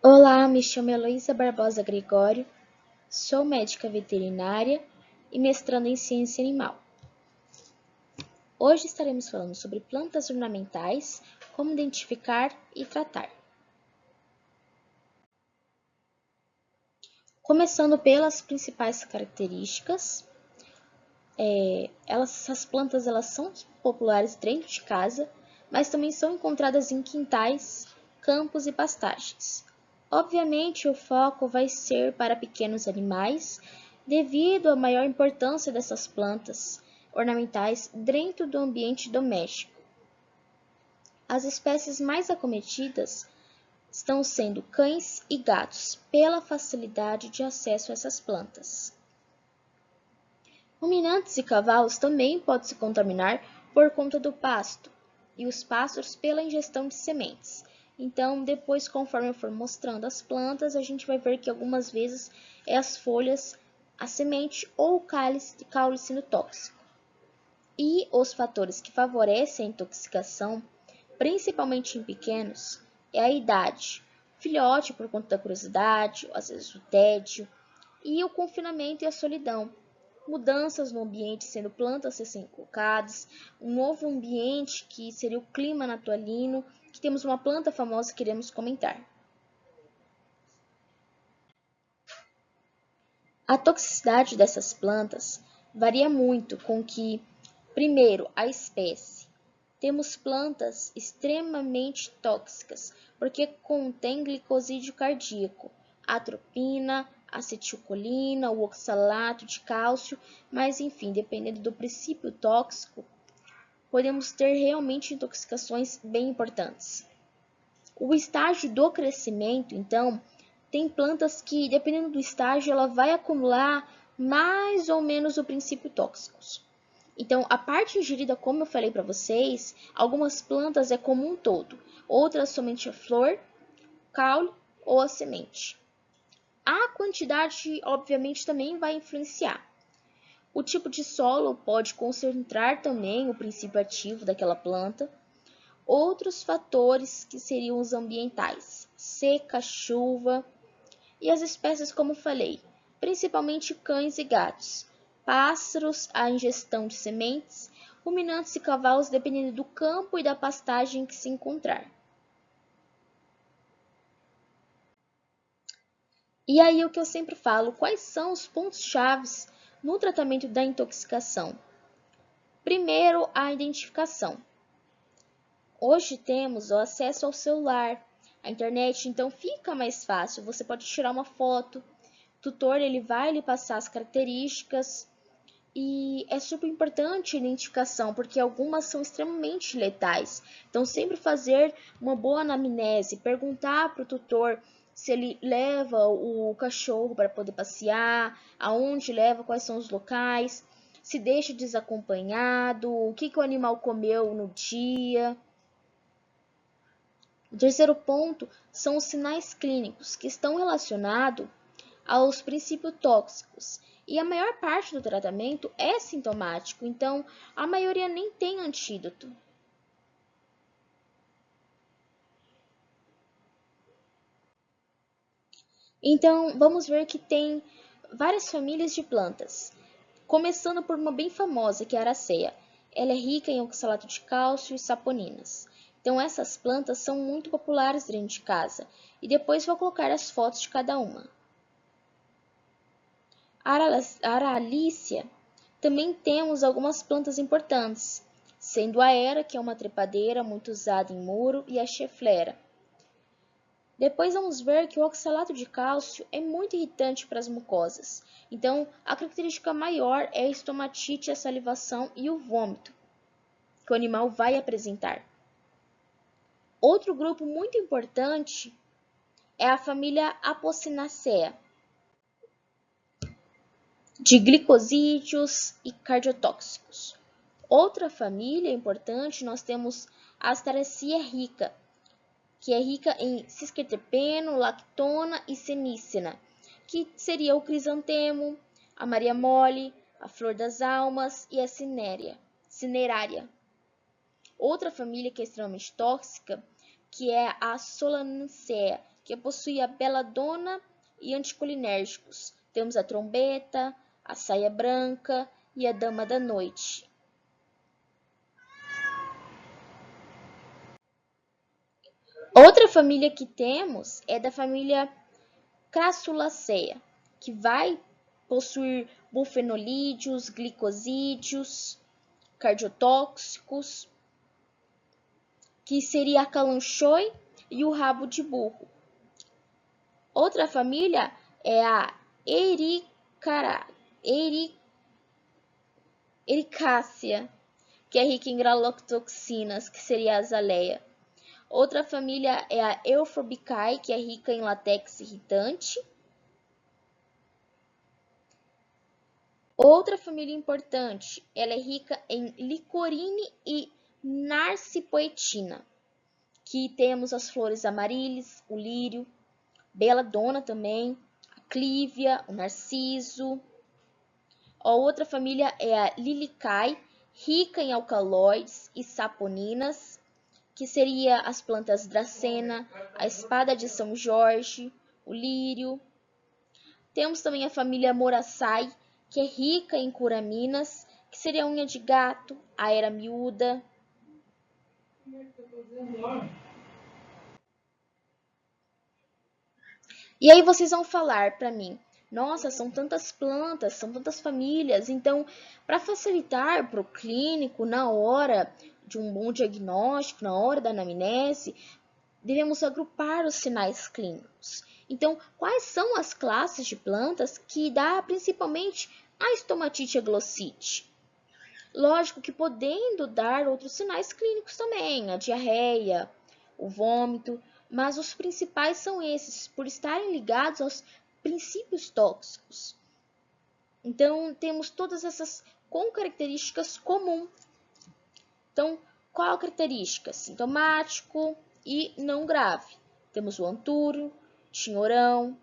Olá, me chamo Heloísa Barbosa Gregório, sou médica veterinária e mestranda em ciência animal. Hoje estaremos falando sobre plantas ornamentais, como identificar e tratar. Começando pelas principais características, essas plantas são populares dentro de casa, mas também são encontradas em quintais, campos e pastagens. Obviamente, o foco vai ser para pequenos animais, devido à maior importância dessas plantas ornamentais dentro do ambiente doméstico. As espécies mais acometidas estão sendo cães e gatos, pela facilidade de acesso a essas plantas. Ruminantes e cavalos também podem se contaminar por conta do pasto, e os pássaros pela ingestão de sementes. Então, depois, conforme eu for mostrando as plantas, a gente vai ver que algumas vezes é as folhas, a semente ou o caule sendo tóxico. E os fatores que favorecem a intoxicação, principalmente em pequenos, é a idade, filhote por conta da curiosidade, às vezes o tédio, e o confinamento e a solidão. Mudanças no ambiente, sendo plantas recém-colocadas, um novo ambiente que seria o clima natalino, que temos uma planta famosa que iremos comentar. A toxicidade dessas plantas varia muito com que, primeiro, a espécie. Temos plantas extremamente tóxicas, porque contém glicosídeo cardíaco, atropina, acetilcolina, o oxalato de cálcio, mas enfim, dependendo do princípio tóxico, podemos ter realmente intoxicações bem importantes. O estágio do crescimento, então, tem plantas que, dependendo do estágio, ela vai acumular mais ou menos o princípio tóxicos. Então, a parte ingerida, como eu falei para vocês, algumas plantas é como um todo, outras somente a flor, caule ou a semente. A quantidade, obviamente, também vai influenciar. O tipo de solo pode concentrar também o princípio ativo daquela planta. Outros fatores que seriam os ambientais, seca, chuva e as espécies, como falei, principalmente cães e gatos, pássaros, a ingestão de sementes, ruminantes e cavalos, dependendo do campo e da pastagem que se encontrar. E aí o que eu sempre falo, quais são os pontos chaves no tratamento da intoxicação? Primeiro, a identificação. Hoje temos o acesso ao celular, à internet, então fica mais fácil. Você pode tirar uma foto, o tutor ele vai lhe passar as características e é super importante a identificação, porque algumas são extremamente letais. Então sempre fazer uma boa anamnese, perguntar para o tutor se ele leva o cachorro para poder passear, aonde leva, quais são os locais, se deixa desacompanhado, o que o animal comeu no dia. O terceiro ponto são os sinais clínicos, que estão relacionados aos princípios tóxicos. E a maior parte do tratamento é sintomático, então a maioria nem tem antídoto. Então, vamos ver que tem várias famílias de plantas, começando por uma bem famosa, que é a araceia. Ela é rica em oxalato de cálcio e saponinas. Então, essas plantas são muito populares dentro de casa. E depois vou colocar as fotos de cada uma. A aralícia também temos algumas plantas importantes, sendo a era, que é uma trepadeira muito usada em muro, e a cheflera. Depois vamos ver que o oxalato de cálcio é muito irritante para as mucosas. Então, a característica maior é a estomatite, a salivação e o vômito que o animal vai apresentar. Outro grupo muito importante é a família Apocynaceae, de glicosídeos e cardiotóxicos. Outra família importante, nós temos a Asteraceae rica, que é rica em cisquiterpeno, lactona e senícena, que seria o crisantemo, a maria mole, a flor das almas e a cinerária. Outra família que é extremamente tóxica, que é a Solanaceae, que possui a beladona e anticolinérgicos. Temos a trombeta, a saia branca e a dama da noite. Outra família que temos é da família Crassulaceae, que vai possuir bufenolídeos, glicosídeos, cardiotóxicos, que seria a calanchoe e o rabo de burro. Outra família é a Ericácea, que é rica em galactoxinas, que seria a azaleia. Outra família é a Euphorbicae, que é rica em látex irritante. Outra família importante, ela é rica em licorine e narcipoetina, que temos as flores amarilias, o lírio, beladona também, a clívia, o narciso. A outra família é a Lilicae, rica em alcaloides e saponinas, que seria as plantas dracena, a espada de São Jorge, o lírio. Temos também a família Moraceae, que é rica em curaminas, que seria a unha de gato, a era miúda. E aí vocês vão falar para mim, nossa, são tantas plantas, são tantas famílias, então, para facilitar para o clínico na hora de um bom diagnóstico, na hora da anamnese, devemos agrupar os sinais clínicos. Então, quais são as classes de plantas que dá principalmente a estomatite glossite? Lógico que podendo dar outros sinais clínicos também, a diarreia, o vômito, mas os principais são esses, por estarem ligados aos princípios tóxicos. Então, temos todas essas com características comuns. Então, qual a característica? Sintomático e não grave. Temos o antúrio, tinhorão,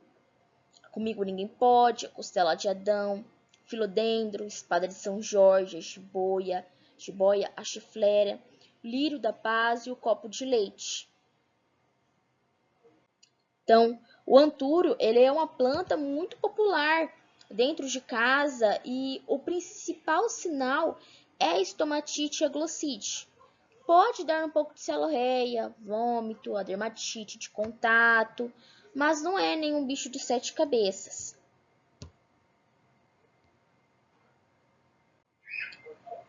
comigo ninguém pode, a costela de Adão, filodendro, espada de São Jorge, a jiboia, a chifléria, lírio da paz e o copo de leite. Então, o antúrio, ele é uma planta muito popular dentro de casa e o principal sinal é a estomatite e a glossite. Pode dar um pouco de celorreia, vômito, a dermatite de contato, mas não é nenhum bicho de 7 cabeças.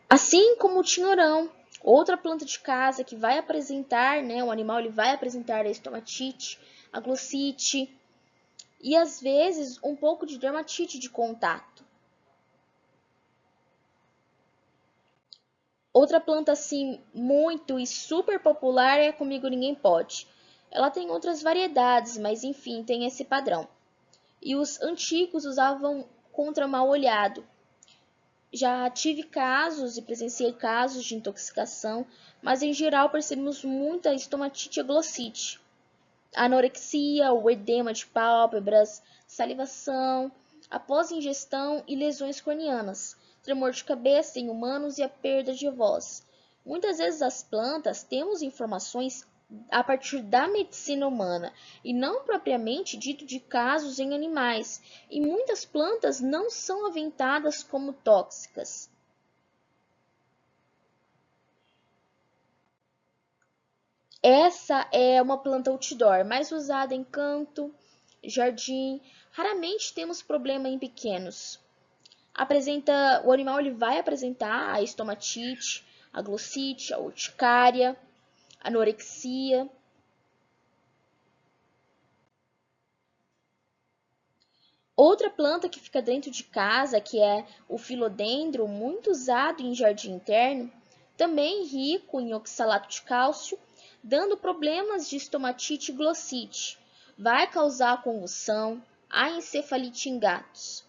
Assim como o tinhorão, outra planta de casa que vai apresentar, o animal ele vai apresentar a estomatite, a glossite e às vezes um pouco de dermatite de contato. Outra planta assim muito e super popular é Comigo Ninguém Pode. Ela tem outras variedades, mas enfim, tem esse padrão. E os antigos usavam contra mal-olhado. Já tive casos e presenciei casos de intoxicação, mas em geral percebemos muita estomatite e glossite. Anorexia, o edema de pálpebras, salivação, após ingestão e lesões cranianas, tremor de cabeça em humanos e a perda de voz. Muitas vezes as plantas temos informações a partir da medicina humana e não propriamente dito de casos em animais, e muitas plantas não são aventadas como tóxicas. Essa é uma planta outdoor, mais usada em canto, jardim. Raramente temos problema em pequenos. O animal ele vai apresentar a estomatite, a glossite, a urticária, a anorexia. Outra planta que fica dentro de casa, que é o filodendro, muito usado em jardim interno, também rico em oxalato de cálcio, dando problemas de estomatite e glossite. Vai causar convulsão, encefalite em gatos.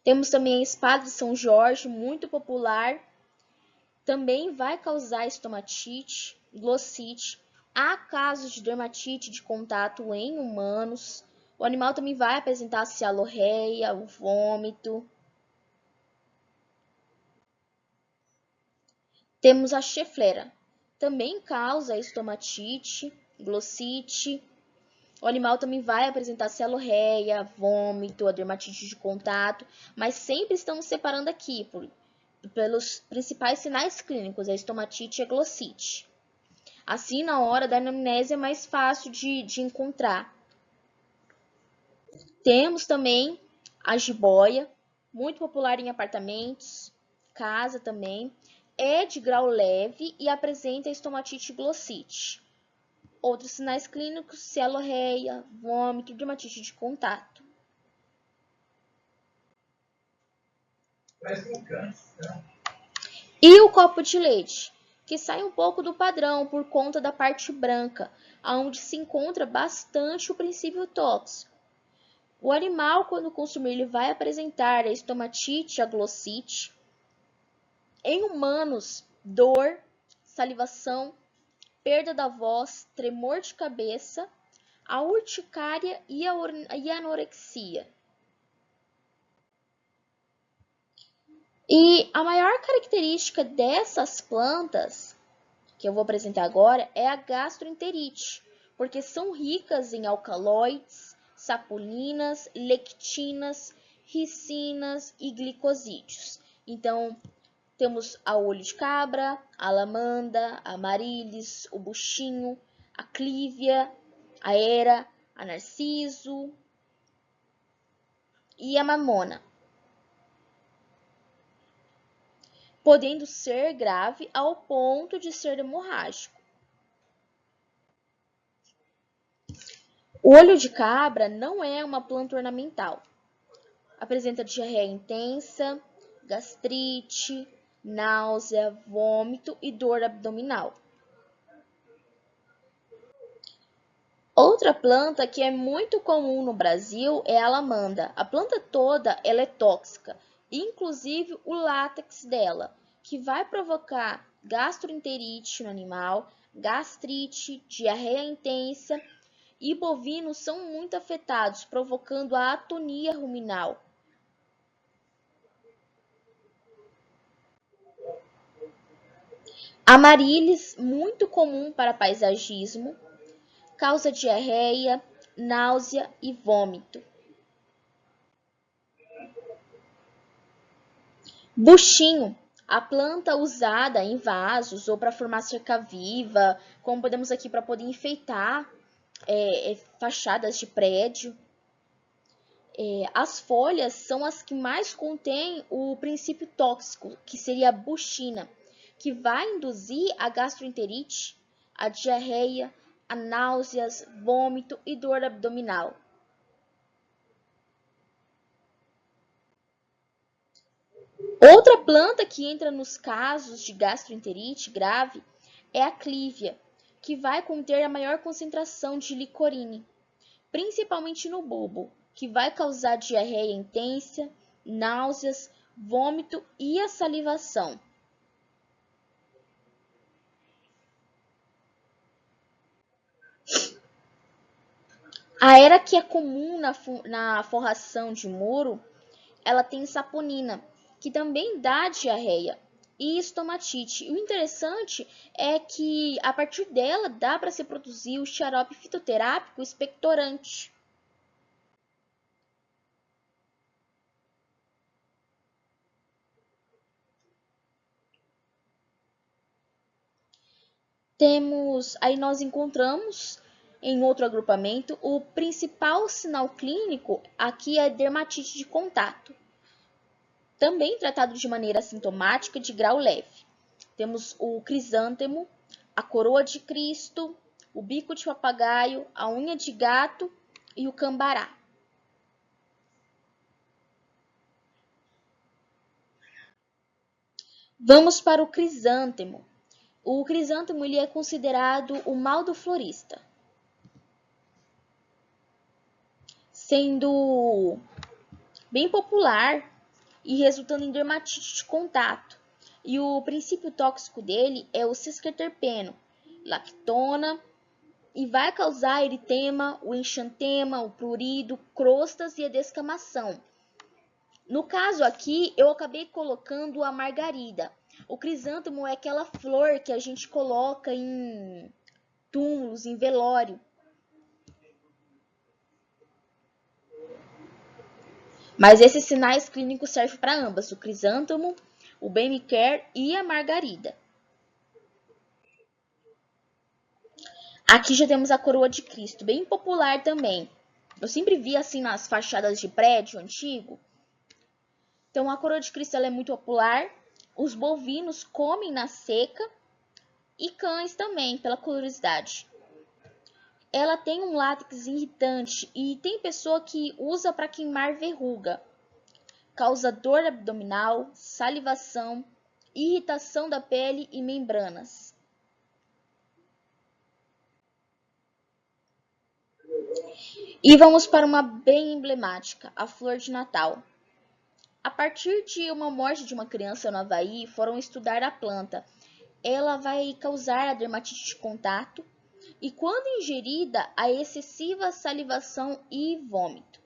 Temos também a espada de São Jorge, muito popular. Também vai causar estomatite, glossite. Há casos de dermatite de contato em humanos. O animal também vai apresentar a cialorreia, o vômito. Temos a cheflera, também causa estomatite, glossite. O animal também vai apresentar celorreia, vômito, a dermatite de contato, mas sempre estamos separando aqui pelos principais sinais clínicos, a estomatite e a glossite. Assim, na hora da anamnese é mais fácil de encontrar. Temos também a jiboia, muito popular em apartamentos, casa também. É de grau leve e apresenta estomatite e glossite. Outros sinais clínicos, celorreia, vômito, dermatite de contato. E o copo de leite, que sai um pouco do padrão por conta da parte branca, onde se encontra bastante o princípio tóxico. O animal, quando consumir, ele vai apresentar a estomatite, a glossite. Em humanos, dor, salivação, perda da voz, tremor de cabeça, a urticária e a anorexia. E a maior característica dessas plantas, que eu vou apresentar agora, é a gastroenterite, porque são ricas em alcaloides, sapolinas, lectinas, ricinas e glicosídeos. Então, temos a olho de cabra, a lamanda, a amarilis, o buchinho, a clívia, a era, a narciso e a mamona, podendo ser grave ao ponto de ser hemorrágico. O olho de cabra não é uma planta ornamental. Apresenta diarreia intensa, gastrite, náusea, vômito e dor abdominal. Outra planta que é muito comum no Brasil é a lamanda. A planta toda ela é tóxica, inclusive o látex dela, que vai provocar gastroenterite no animal, gastrite, diarreia intensa, e bovinos são muito afetados, provocando a atonia ruminal. Amaryllis, muito comum para paisagismo, causa diarreia, náusea e vômito. Buchinho, a planta usada em vasos ou para formar cerca viva, como podemos aqui para poder enfeitar fachadas de prédio. As folhas são as que mais contêm o princípio tóxico, que seria a buchina, que vai induzir a gastroenterite, a diarreia, a náuseas, vômito e dor abdominal. Outra planta que entra nos casos de gastroenterite grave é a clívia, que vai conter a maior concentração de licorine, principalmente no bulbo, que vai causar diarreia intensa, náuseas, vômito e a salivação. A era que é comum na forração de muro, ela tem saponina, que também dá diarreia e estomatite. E o interessante é que a partir dela dá para se produzir o xarope fitoterápico expectorante. Aí nós encontramos em outro agrupamento o principal sinal clínico aqui é a dermatite de contato, também tratado de maneira assintomática de grau leve. Temos o crisântemo, a coroa de Cristo, o bico de papagaio, a unha de gato e o cambará. Vamos para o crisântemo. O crisântemo ele é considerado o mal do florista, sendo bem popular e resultando em dermatite de contato. E o princípio tóxico dele é o cisqueterpeno, lactona, e vai causar eritema, o enxantema, o prurido, crostas e a descamação. No caso aqui, eu acabei colocando a margarida. O crisântemo é aquela flor que a gente coloca em túmulos, em velório. Mas esses sinais clínicos servem para ambas, o crisântemo, o bem-me-quer e a margarida. Aqui já temos a coroa de Cristo, bem popular também. Eu sempre vi assim nas fachadas de prédio antigo. Então a coroa de Cristo ela é muito popular. Os bovinos comem na seca e cães também, pela curiosidade. Ela tem um látex irritante e tem pessoa que usa para queimar verruga. Causa dor abdominal, salivação, irritação da pele e membranas. E vamos para uma bem emblemática, a flor de Natal. A partir de uma morte de uma criança no Havaí, foram estudar a planta. Ela vai causar a dermatite de contato e, quando ingerida, a excessiva salivação e vômito.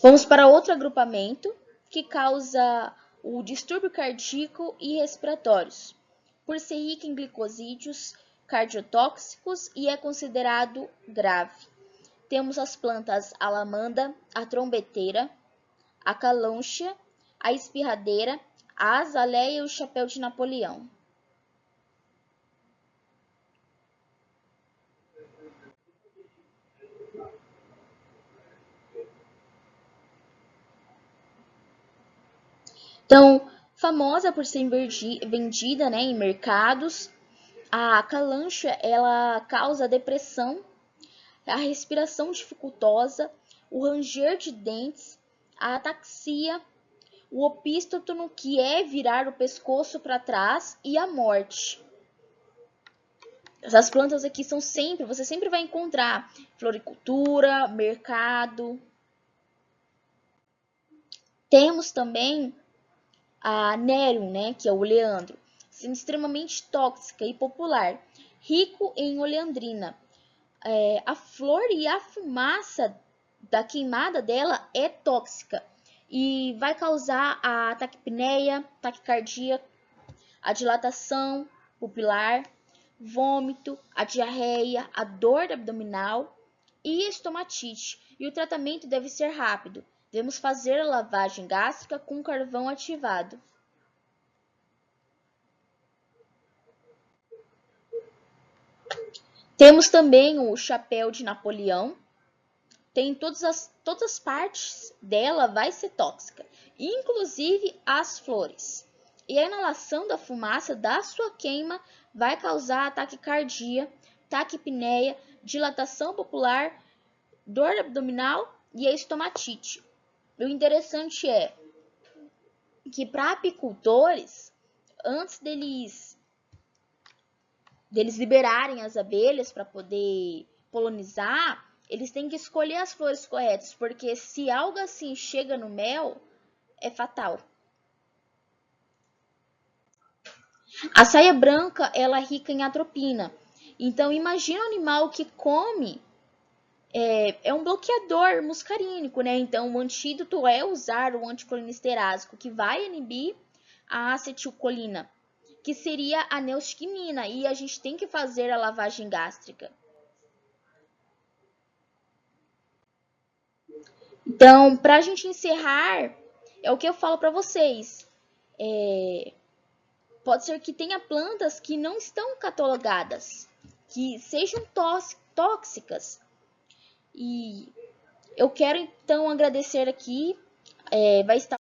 Vamos para outro agrupamento que causa o distúrbio cardíaco e respiratórios, por ser rica em glicosídeos cardiotóxicos e é considerado grave. Temos as plantas a lamanda, a trombeteira, a calânchia, a espirradeira, a azaleia e o chapéu de Napoleão. Então, famosa por ser vendida, né, em mercados, a calânchia ela causa depressão, a respiração dificultosa, o ranger de dentes, a ataxia, o opístotono, que é virar o pescoço para trás, e a morte. Essas plantas aqui são sempre, você sempre vai encontrar floricultura, mercado. Temos também a Nerium, né, que é o oleandro, sendo extremamente tóxica e popular, rico em oleandrina. A flor e a fumaça da queimada dela é tóxica e vai causar a taquipneia, taquicardia, a dilatação pupilar, vômito, a diarreia, a dor abdominal e estomatite. E o tratamento deve ser rápido. Devemos fazer a lavagem gástrica com carvão ativado. Temos também o chapéu de Napoleão. Tem todas as partes dela vai ser tóxica, inclusive as flores. E a inalação da fumaça da sua queima vai causar taquicardia, taquipneia, dilatação pupilar, dor abdominal e a estomatite. O interessante é que para apicultores, antes deles liberarem as abelhas para poder polinizar, eles têm que escolher as flores corretas, porque se algo assim chega no mel, é fatal. A saia branca, ela é rica em atropina. Então, imagina um animal que come, é um bloqueador muscarínico, né? Então, o antídoto é usar o anticolinesterásico, que vai inibir a acetilcolina, que seria a neostigmina, e a gente tem que fazer a lavagem gástrica. Então, para a gente encerrar, é o que eu falo para vocês. Pode ser que tenha plantas que não estão catalogadas, que sejam tóxicas. E eu quero então agradecer aqui, vai estar